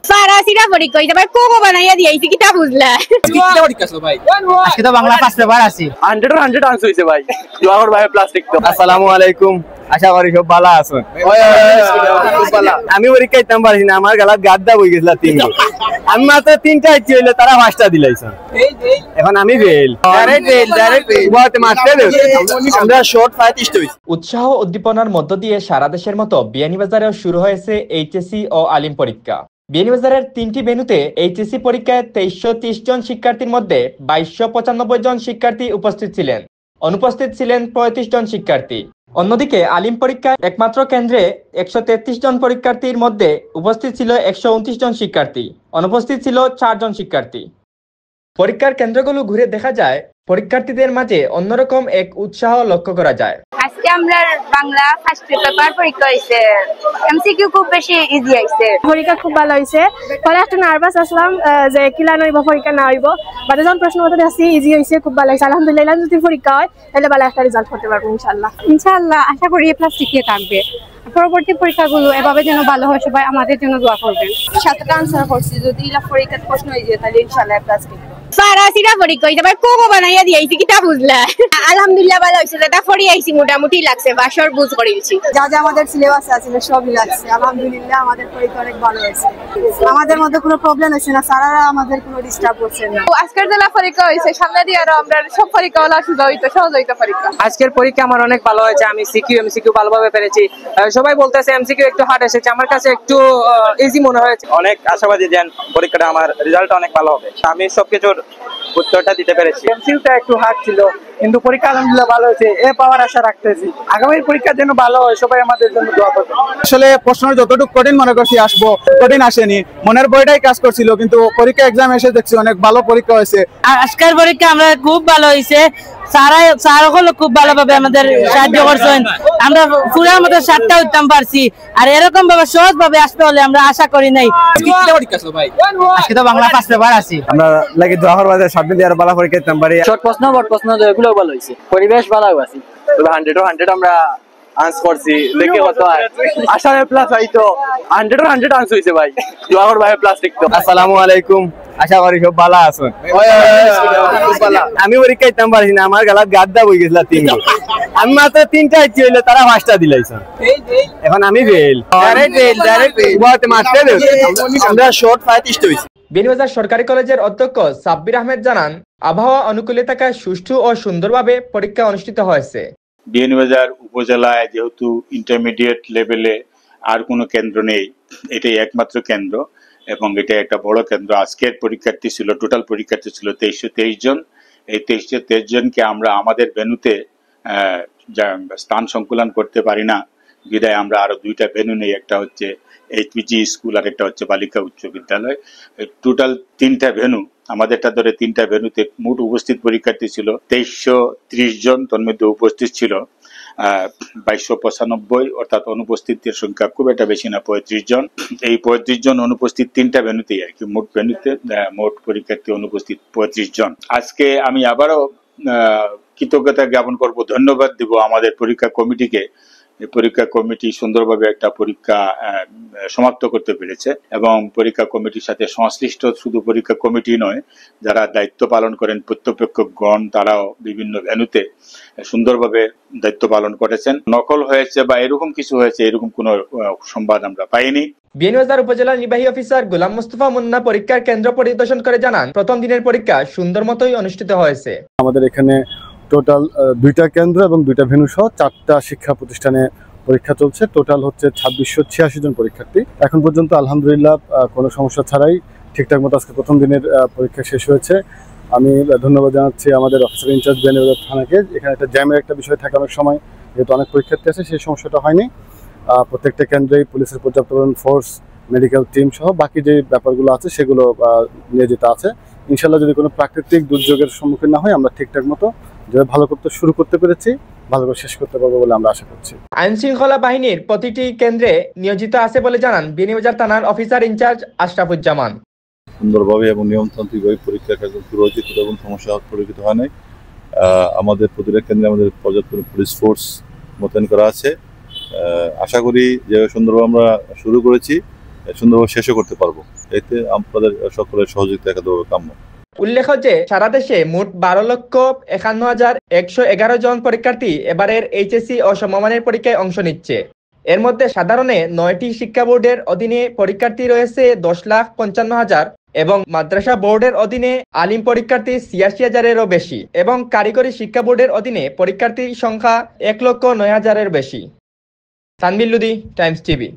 সারা সিরা পরীক্ষা হইছে ভাই কোকো বানাইয়া দিয়েছি কিটা বুঝলা কিটা পরীক্ষা ছিল ভাই আজকে তো বাংলা ফার্স্ট পেপার আছে 100 আনসার হইছে ভাই দোয়া কর ভাই প্লাস্টিক তো আসসালামু আলাইকুম আশা করি সব ভালো আছেন আমি পরীক্ষা দিতাম পারছি না আমার গালাত গাদ্দা বই গেছিল তিনটা আমি মাত্র তিনটা ইচ্ছি হইলে তারা পাঁচটা দিলাইছেন এখন আমি ফেল ডাইরেক্ট বহুত মারতে দে আমরা শর্ট 35 হইছে। উৎসাহ উদ্দীপনার মধ্য দিয়ে সারা দেশের মতো বিয়ানীবাজারেও শুরু হয়েছে এইচএসসি ও আলিম পরীক্ষা। বিয়ানীবাজারের 3টি ভেন্যুতে এইচএসসি পরীক্ষায় 2330 জন শিক্ষার্থীর মধ্যে 2295 জন শিক্ষার্থী উপস্থিত ছিলেন। অনুপস্থিত ছিলেন 35 জন শিক্ষার্থী। অন্যদিকে আলিম পরীক্ষায় একমাত্র কেন্দ্রে 133 জন পরীক্ষার্থীর মধ্যে উপস্থিত ছিল 129 জন শিক্ষার্থী, অনুপস্থিত ছিল 4 জন শিক্ষার্থী। পরীক্ষার কেন্দ্রগুলো ঘুরে দেখা যায় পরীক্ষার্থীদের মাঝে অন্যরকম এক উৎসাহ লক্ষ্য করা যায়। আজকে আমরা বাংলা ফার্স্ট পেপার পরীক্ষা হইছে, এমসিকিউ খুব বেশি ইজি আইছে। পরীক্ষা খুব ভালো হইছে, পরে একটু নার্ভাস আসলাম যে কিলা নইব পরীক্ষা না হইব, বাট যখন প্রশ্ন মতো দেখছি ইজি হইছে, খুব ভালো হইছে আলহামদুলিল্লাহ। যদি পরীক্ষা হয় তাহলে ভালো একটা রেজাল্ট করতে পারবো ইনশাআল্লাহ। ইনশাআল্লাহ আশা করি এ প্লাস টিকে থাকবে। পরবর্তী পরীক্ষাগুলো এভাবে যেন ভালো হয়, সবাই আমাদের জন্য দোয়া করবেন। 7টা আনসার করছি, যদি ইলা পরীক্ষার প্রশ্ন হয়ে যায় তাহলে ইনশাআল্লাহ এ প্লাস টিকে। সারা সিরা পরীক্ষা হইছে ভাই কোকো বানাইয়া দিয়েছি কিটা বুঝলা আলহামদুলিল্লাহ ভালো হইছে, এটা পড়ি আইছি মোটামুটি লাগছে, বাসর বুঝ করেছি। যা যা আমাদের সিলেবাস আছে সবই লাগছে আলহামদুলিল্লাহ। আমাদের পরীক্ষা অনেক ভালো হয়েছে, আমাদের মধ্যে কোনো প্রবলেম হচ্ছে না, স্যাররা আমাদের কোনো ডিস্টার্ব করছে না। আজকের জেলা পরীক্ষা হইছে, সামনে দিয়ে আরো আমরা সব পরীক্ষা হলো সুযোগ হইতো, সহজ হইতো পরীক্ষা। আজকের পরীক্ষা আমার অনেক ভালো হয়েছে, আমি সিকিউ এমসিকিউ ভালোভাবে পেরেছি। সবাই বলতেছে এমসিকিউ একটু হার্ড এসেছে, আমার কাছে একটু ইজি মনে হয়েছে। অনেক আশাবাদী যে পরীক্ষাটা আমার রেজাল্টটা অনেক ভালো হবে, আমি সবকিছুর উত্তরটা দিতে পেরেছি। এমসিকিউটা একটু হার্ড ছিল কিন্তু পরীক্ষা আলহামদুলিল্লাহ ভালো হয়েছে, এ পাওয়ার আশা রাখতেছি। আগামীর পরীক্ষার জন্য ভালো হয়, সবাই আমাদের জন্য দোয়া করবেন। আসলে প্রশ্ন যতটুকু কঠিন মনে করছি আসবো, কঠিন আসেনি, মনের বইটাই কাজ করছিল, কিন্তু পরীক্ষা এক্সাম এসে দেখছি অনেক ভালো পরীক্ষা হয়েছে। আজকের পরীক্ষা আমরা খুব ভালো হয়েছে, স্যারগুলো খুব ভালোভাবে আমাদের সাহায্য করছেন, আমরা পুরো মতো 7টা উঠতাম পারছি। আর এরকম ভাবে সহজ ভাবে আসতে হলে আমরা আশা করি নাই। আজকে তো বাংলা ফার্স্ট পেপার আছে, আমরা লাগি দোয়া করব যে সামনে দিয়ে আরো ভালো পরীক্ষা দিতাম পারি। শর্ট প্রশ্ন বড় প্রশ্ন এগুলো ভালো হয়েছে, পরিবেশ ভালো আছে। তবে 100 আমরা আনসার করছি, দেখে কত হয় আশারে প্লাস হইতো 100 আনসার হইছে ভাই, দোয়া কর ভাই প্লাস্টিক তো। আসসালামু আলাইকুম আশা করি সব ভালো আছেন। আমি পরীক্ষা দিতাম পারছি না আমার গালাত গাদ্দা বই গেছিল তিনটা আমি মাত্র তিনটা ইচ্ছি হইলে তারা পাঁচটা দিলাইছেন এখন আমি ফেল ডাইরেক্ট বহুত মারতে দে আমরা শর্ট 35 হইছে। বিয়ানীবাজার সরকারি কলেজের অধ্যক্ষ সাব্বির আহমেদ জানান আবহাওয়া অনুকূলে থাকায় সুষ্ঠু ও সুন্দরভাবে পরীক্ষা অনুষ্ঠিত হয়েছে। বিয়ানীবাজার উপজেলায় যেহেতু ইন্টারমিডিয়েট লেভেলে আর কোনো কেন্দ্র নেই, এটাই একমাত্র কেন্দ্র এবং এটা একটা বড় কেন্দ্র। আজকের পরীক্ষার্থী ছিল, টোটাল পরীক্ষার্থী ছিল 2323 জন। এই 2323 জনকে আমরা আমাদের ভেন্যুতে স্থান সংকুলন করতে পারি না বিদায় আমরা আরো 2টা ভেন্যু নেই, একটা হচ্ছে এইচপিজি স্কুল আর একটা হচ্ছে বালিকা উচ্চ বিদ্যালয়। টোটাল 3টা ভেন্যু, আমাদেরটা ধরে 3টা ভেন্যুতে মোট উপস্থিত পরীক্ষার্থী ছিল 2330 জন, তার মধ্যে উপস্থিত ছিল 2295, অর্থাৎ অনুপস্থিতের সংখ্যা খুব একটা বেশি না, 35 জন। এই 35 জন অনুপস্থিত 3টা ভেন্যুতেই আর কি, মোট ভেন্যুতে মোট পরীক্ষার্থী অনুপস্থিত 35 জন। আজকে আমি আবারও কৃতজ্ঞতা জ্ঞাপন করব, ধন্যবাদ দিব আমাদের পরীক্ষা কমিটিকে। পরীক্ষা কমিটি সুন্দরভাবে একটা পরীক্ষা সমাপ্ত করতে পেরেছে এবং পরীক্ষা কমিটির সাথে সংশ্লিষ্ট শুধু পরীক্ষা কমিটি নয়, যারা দায়িত্ব পালন করেন প্রত্যক্ষগণ তারাও বিভিন্ন ভেন্যুতে সুন্দরভাবে দায়িত্ব পালন করেছেন। নকল হয়েছে বা এরকম কিছু হয়েছে এরকম কোনো সংবাদ আমরা পাইনি। বিয়ানীবাজার উপজেলা নির্বাহী অফিসার গোলাম মুস্তফা মুন্না পরীক্ষার কেন্দ্র পরিদর্শন করে জানান প্রথম দিনের পরীক্ষা সুন্দর মতোই অনুষ্ঠিত হয়েছে। আমাদের এখানে টোটাল 2টা কেন্দ্র এবং 2টা ভেন্যু সহ 4টা শিক্ষা প্রতিষ্ঠানে পরীক্ষা চলছে। টোটাল হচ্ছে 2686 জন পরীক্ষার্থী। এখন পর্যন্ত আলহামদুলিল্লাহ কোনো সমস্যা ছাড়াই ঠিকঠাক মতো আজকে প্রথম দিনের পরীক্ষা শেষ হয়েছে। আমি ধন্যবাদ জানাচ্ছি আমাদের অফিসার ইনচার্জ বিয়ানীবাজার থানাকে। এখানে একটা জ্যামের একটা বিষয় থাকে অনেক সময়, যেহেতু অনেক পরীক্ষার্থী আছে সেই সমস্যাটা হয়নি। প্রত্যেকটা কেন্দ্রেই পুলিশের পর্যাপ্ত ফোর্স, মেডিকেল টিম সহ বাকি যে ব্যাপারগুলো আছে সেগুলো নিয়োজিত আছে। ইনশাল্লাহ যদি কোনো প্রাকৃতিক দুর্যোগের সম্মুখীন না হয় আমরা ঠিকঠাক মতো যেভাবে ভালো করতে শুরু করতে পেরেছি ভালো করে শেষ করতে পারবো বলে আমরা আশা করছি। আইন শৃঙ্খলা বাহিনীর প্রতিটি কেন্দ্রে নিয়োজিত আছে বলে জানান বিয়ানীবাজার থানার অফিসার ইনচার্জ আশরাফুজ্জামান। সুন্দরভাবে এবং নিয়মতান্ত্রিকভাবে পরীক্ষা কার্য শুরু হয়েছে, কোনো সমস্যা পরিলক্ষিত হয় নাই। আমাদের প্রতিটা কেন্দ্রে আমাদের পর্যাপ্ত পুলিশ ফোর্স মোতায়েন করা আছে। আশা করি যে সুন্দরভাবে আমরা শুরু করেছি সুন্দরভাবে শেষও করতে পারবো। এতে আপনাদের সকলের সহযোগিতা একান্তভাবে কাম্য। উল্লেখ্য যে সারা দেশে মোট 12,51,111 জন পরীক্ষার্থী এবারের এইচএসসি ও সমমানের পরীক্ষায় অংশ নিচ্ছে। এর মধ্যে সাধারণে 9টি শিক্ষা বোর্ডের অধীনে পরীক্ষার্থী রয়েছে 10,55,000 এবং মাদ্রাসা বোর্ডের অধীনে আলিম পরীক্ষার্থী 86,000-এরও বেশি এবং কারিগরি শিক্ষা বোর্ডের অধীনে পরীক্ষার্থীর সংখ্যা 1,09,000-এর বেশি। Tanvir Lodhi, Times TV.